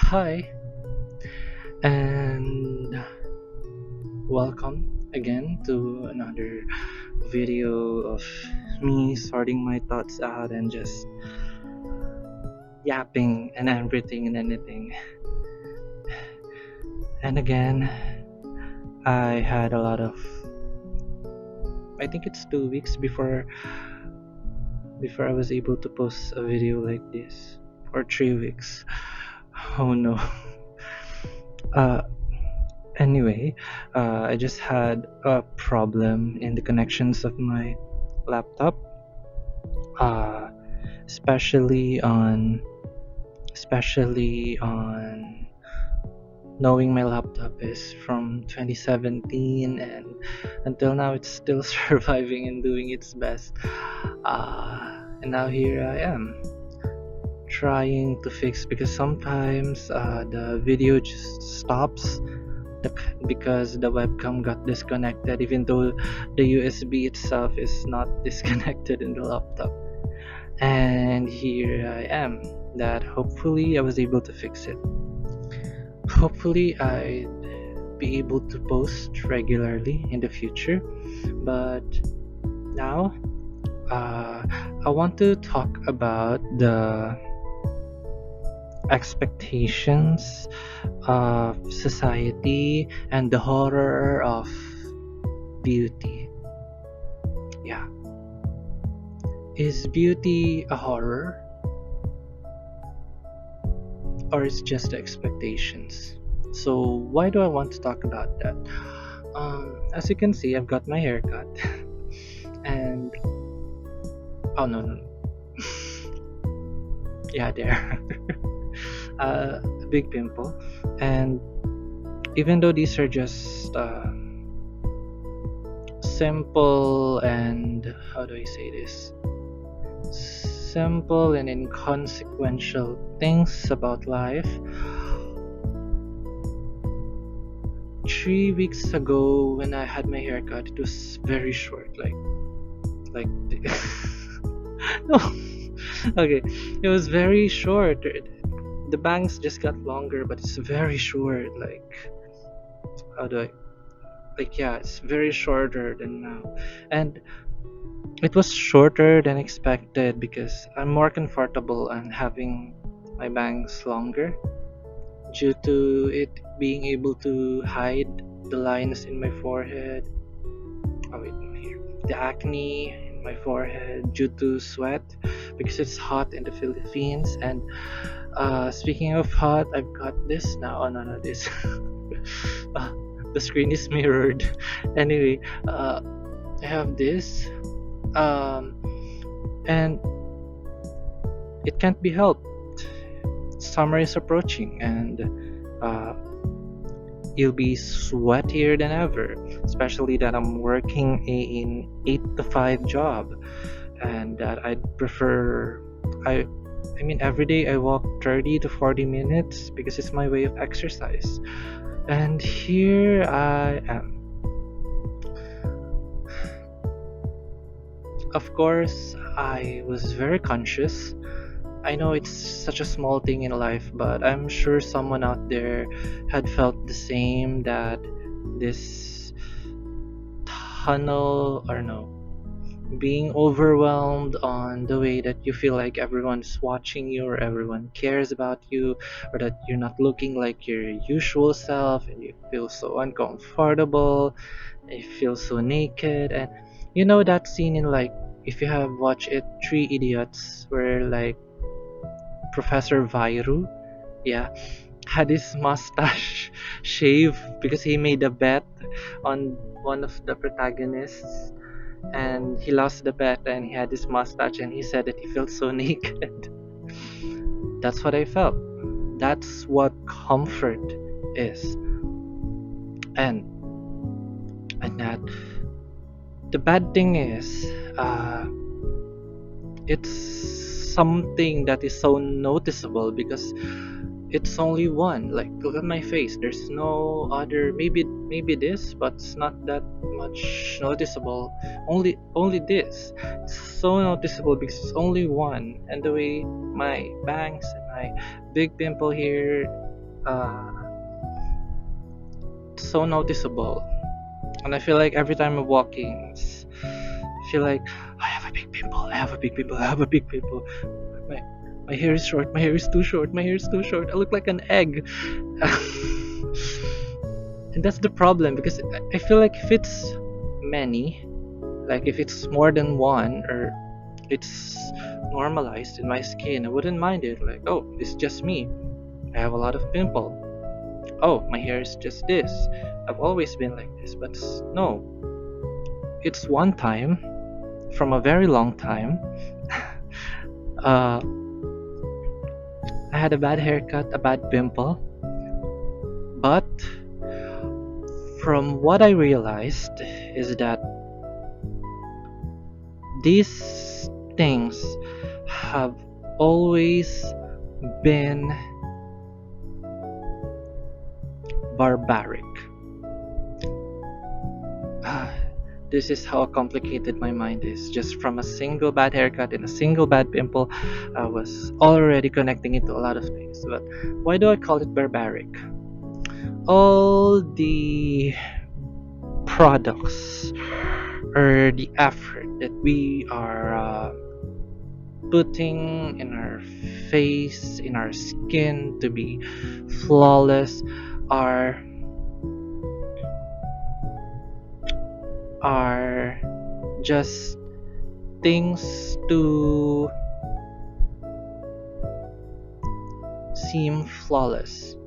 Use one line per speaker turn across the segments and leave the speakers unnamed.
Hi, and welcome again to another video of me sorting my thoughts out and just yapping and everything and anything. And again, I had a lot of, I think it's 2 weeks before I was able to post a video like this, or 3 weeks. Oh no. Uh, Anyway, I just had a problem in the connections of my laptop, uh, especially on especially on knowing my laptop is from 2017 and until now it's still surviving and doing its best. And now here I am trying to fix because sometimes the video just stops because the webcam got disconnected even though the USB itself is not disconnected in the laptop. And here I am, that hopefully I was able to fix it. Hopefully I'd be able to post regularly in the future, but now I want to talk about the expectations of society and the horror of beauty. Yeah. Is beauty a horror or is just the expectations? So why do I want to talk about that? As you can see, I've got my hair cut and oh no. Yeah, there. A big pimple, and even though these are just simple and how do I say this? Simple and inconsequential things about life. 3 weeks ago, when I had my haircut, it was very short, like no, okay, it was very short. The bangs just got longer, but it's very short. Like, how do I? Like, yeah, it's very shorter than now, and it was shorter than expected because I'm more comfortable and having my bangs longer due to it being able to hide the lines in my forehead. Oh wait, no, here. The acne in my forehead due to sweat because it's hot in the Philippines. And speaking of hot, I've got this now. Oh no, no, this. uh, the screen is mirrored. Anyway, I have this, um, and it can't be helped. Summer is approaching, and uh, you'll be sweatier than ever, especially that I'm working in 8 to 5 job, and that I'd prefer. I I mean, every day I walk 30 to 40 minutes because it's my way of exercise. And here I am. Of course, I was very conscious. I know it's such a small thing in life, but I'm sure someone out there had felt the same, that this tunnel, or no, being overwhelmed on the way that you feel like everyone's watching you or everyone cares about you, or that you're not looking like your usual self and you feel so uncomfortable, and you feel so naked. And you know that scene in, like, if you have watched it, Three Idiots, where like Professor Vairu, yeah, had his mustache shaved because he made a bet on one of the protagonists, and he lost the bet and he had his mustache and he said that he felt so naked. That's what I felt. That's what comfort is. And that the bad thing is, it's something that is so noticeable because it's only one. Like, look at my face, there's no other. Maybe this, but it's not that much noticeable. Only this, it's so noticeable because it's only one. And the way my bangs and my big pimple here, uh, so noticeable. And I feel like every time I'm walking, I feel like I have a big pimple. I have a big pimple. I have a big pimple. My my hair is short. My hair is too short. My hair is too short. I look like an egg. And that's the problem because I feel like if it's many, like if it's more than one or it's normalized in my skin, I wouldn't mind it. Like, oh, it's just me. I have a lot of pimple. Oh, my hair is just this. I've always been like this, but no. It's one time from a very long time. uh, I had a bad haircut, a bad pimple, but from what I realized is that these things have always been barbaric. This is how complicated my mind is. Just from a single bad haircut and a single bad pimple, I was already connecting it to a lot of things. But why do I call it barbaric? All the products or the effort that we are putting in our face, in our skin to be flawless, are are just things to seem flawless,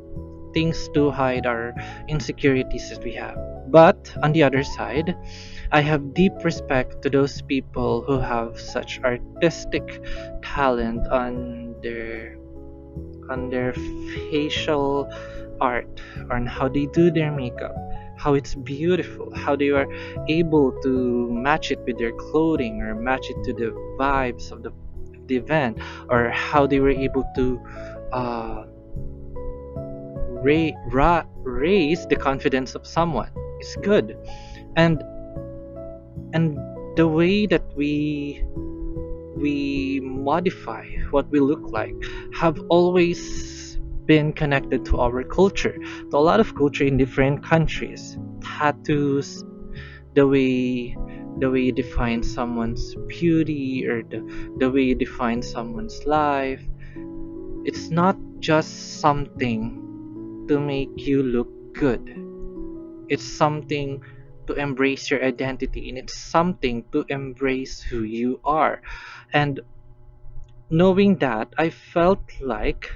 things to hide our insecurities that we have. But on the other side, I have deep respect to those people who have such artistic talent on their facial art, on how they do their makeup, how it's beautiful, how they are able to match it with their clothing or match it to the vibes of the event, or how they were able to uh, raise the confidence of someone. It's good, and and the way that we modify what we look like have always been connected to our culture, to a lot of culture in different countries. Tattoos, the way you define someone's beauty, or the way you define someone's life. It's not just something to make you look good. It's something to embrace your identity, and it's something to embrace who you are. And knowing that, I felt like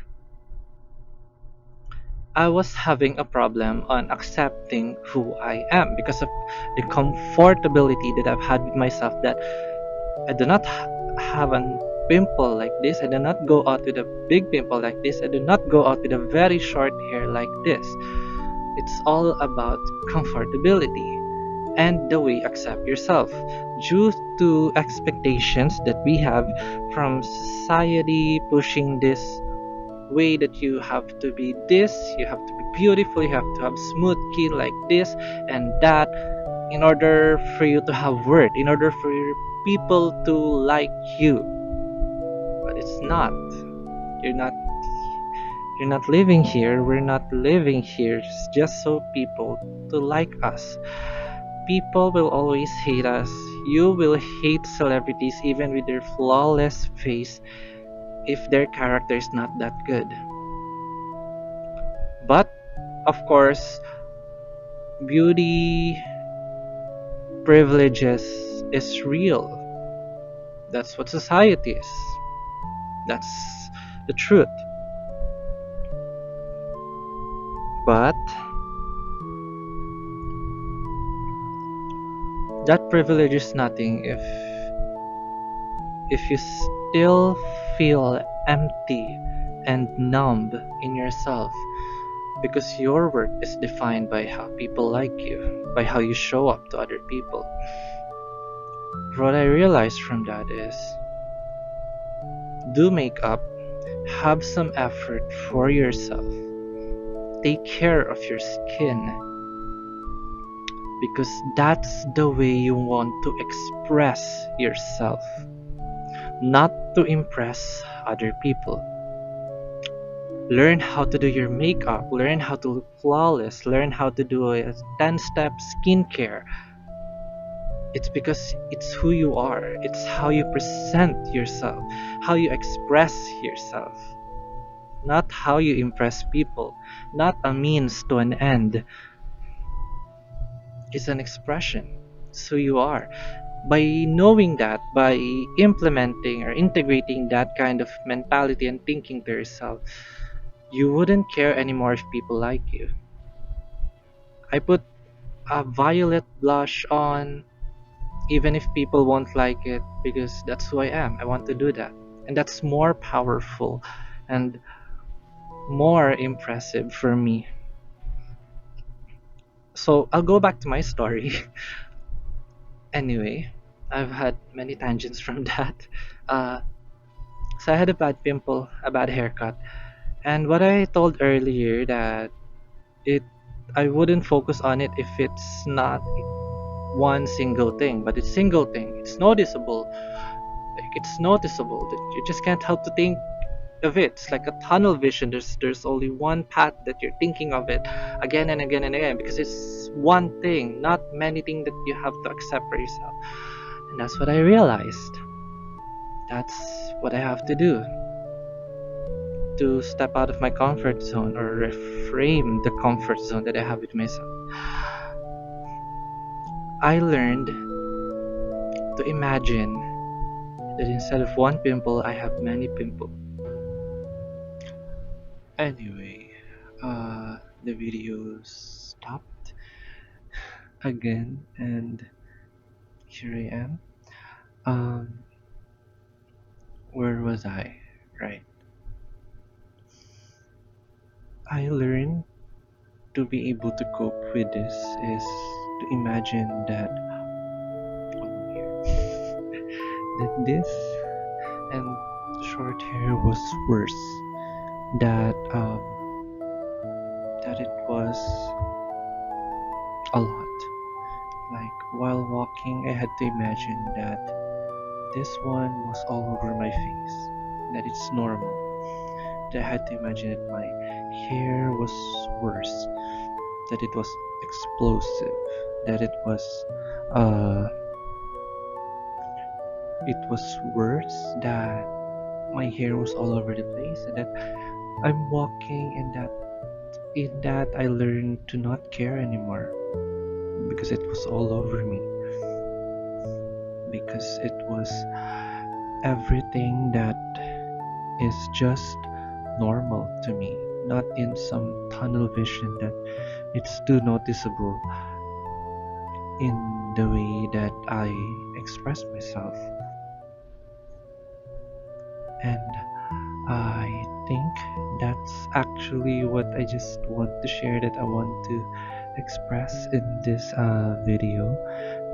I was having a problem on accepting who I am because of the comfortability that I've had with myself, that I do not have a pimple like this. I do not go out with a big pimple like this. I do not go out with a very short hair like this. It's all about comfortability and the way you accept yourself due to expectations that we have from society pushing this way that you have to be this, you have to be beautiful, you have to have smooth skin like this and that in order for you to have worth, in order for people to like you. But it's not. You're not you're not living here. We're not living here just so people to like us. People will always hate us. You will hate celebrities even with their flawless face if their character is not that good. But of course, beauty privileges is real. That's what society is. That's the truth. But that privilege is nothing if you still feel empty and numb in yourself, because your worth is defined by how people like you, by how you show up to other people. What I realized from that is, do makeup, have some effort for yourself, take care of your skin, because that's the way you want to express yourself, not to impress other people. Learn how to do your makeup, learn how to look flawless, learn how to do a 10-step skincare. It's because it's who you are, it's how you present yourself, how you express yourself, not how you impress people, not a means to an end. It's an expression. It's who you are. By knowing that, by implementing or integrating that kind of mentality and thinking to yourself, you wouldn't care anymore if people like you. I put a violet blush on even if people won't like it because that's who I am. I want to do that. And that's more powerful and more impressive for me. So I'll go back to my story. Anyway, I've had many tangents from that. Uh, so I had a bad pimple, a bad haircut. And what I told earlier that it I wouldn't focus on it if it's not one single thing, but it's single thing. It's noticeable. Like it's noticeable that you just can't help to think of it. It's like a tunnel vision. There's only one path that you're thinking of it again and again and again because it's one thing, not many things that you have to accept for yourself. And that's what I realized. That's what I have to do to step out of my comfort zone or reframe the comfort zone that I have with myself. I learned to imagine that instead of one pimple, I have many pimples. Anyway, the video stopped again, and here I am. Um, where was I? Right. I learned to be able to cope with this is to imagine that that this and short hair was worse. That it was a lot. Like while walking, I had to imagine that this one was all over my face. That it's normal. That I had to imagine that my hair was worse. That it was explosive. That uh, it was worse. That my hair was all over the place, and that I'm walking, and that I learned to not care anymore because it was all over me. Because it was everything that is just normal to me, not in some tunnel vision that it's too noticeable in the way that I express myself. And I think that's actually what I just want to share, that I want to express in this video,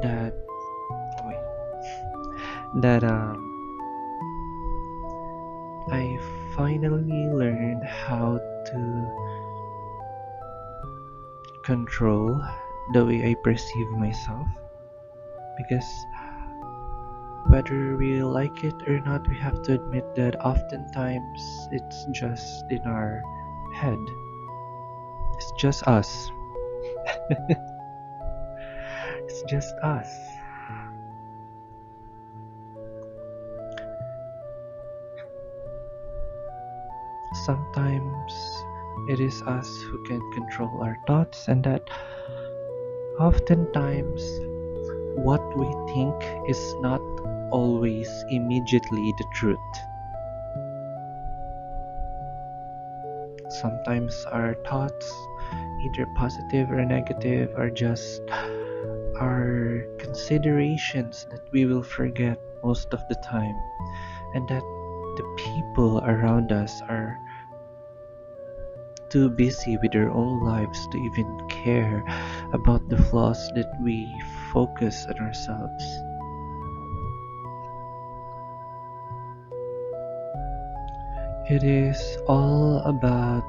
that wait, that I finally learned how to control the way I perceive myself, because whether we like it or not, we have to admit that oftentimes it's just in our head. It's just us. It's just us. Sometimes it is us who can control our thoughts, and that oftentimes what we think is not always immediately the truth. Sometimes our thoughts, either positive or negative, are just our considerations that we will forget most of the time, and that the people around us are too busy with their own lives to even care about the flaws that we focus on ourselves. It is all about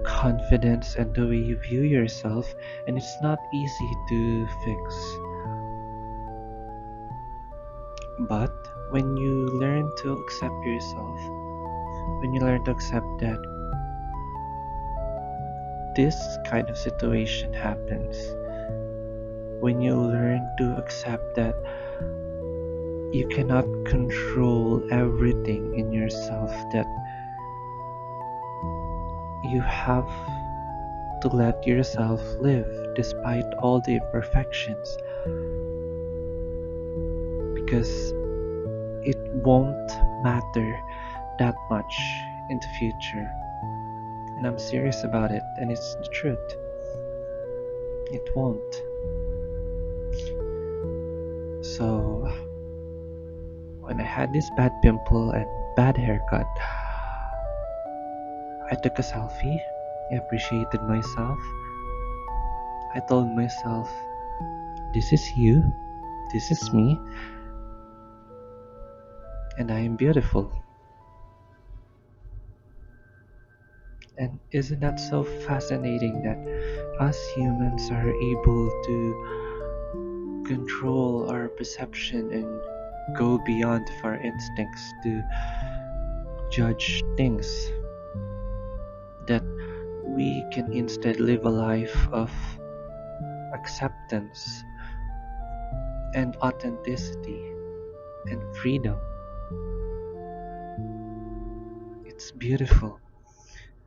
confidence and the way you view yourself, and it's not easy to fix. But when you learn to accept yourself, When you learn to accept that this kind of situation happens, when you learn to accept that you cannot control everything in yourself, that you have to let yourself live despite all the imperfections, because it won't matter that much in the future. And I'm serious about it, and it's the truth. It won't. So, when I had this bad pimple and bad haircut, I took a selfie. I appreciated myself. I told myself, this is you, this is me, and I am beautiful. And isn't that so fascinating that us humans are able to control our perception and go beyond our instincts to judge things, that we can instead live a life of acceptance and authenticity and freedom. It's beautiful.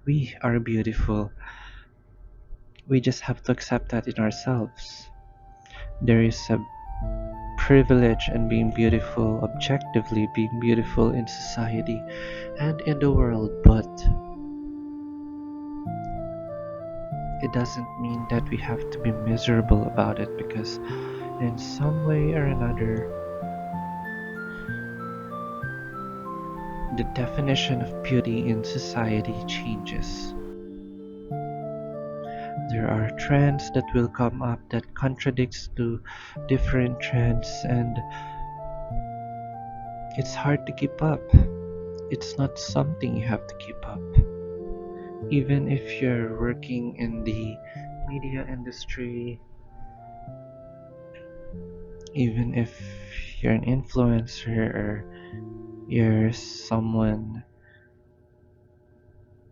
We are beautiful. We just have to accept that in ourselves. There is a privilege in being beautiful, objectively being beautiful in society and in the world, but it doesn't mean that we have to be miserable about it, because in some way or another, the definition of beauty in society changes. There are trends that will come up that contradicts to different trends, and it's hard to keep up. It's not something you have to keep up. Even if you're working in the media industry, even if you're an influencer or you're someone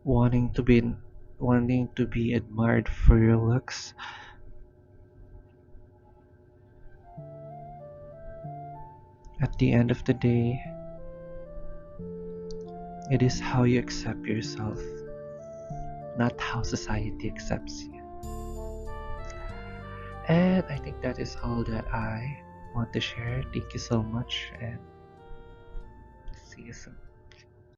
wanting to be wanting to be admired for your looks, at the end of the day, it is how you accept yourself, not how society accepts you. And I think that is all that I want to share. Thank you so much, and see you soon.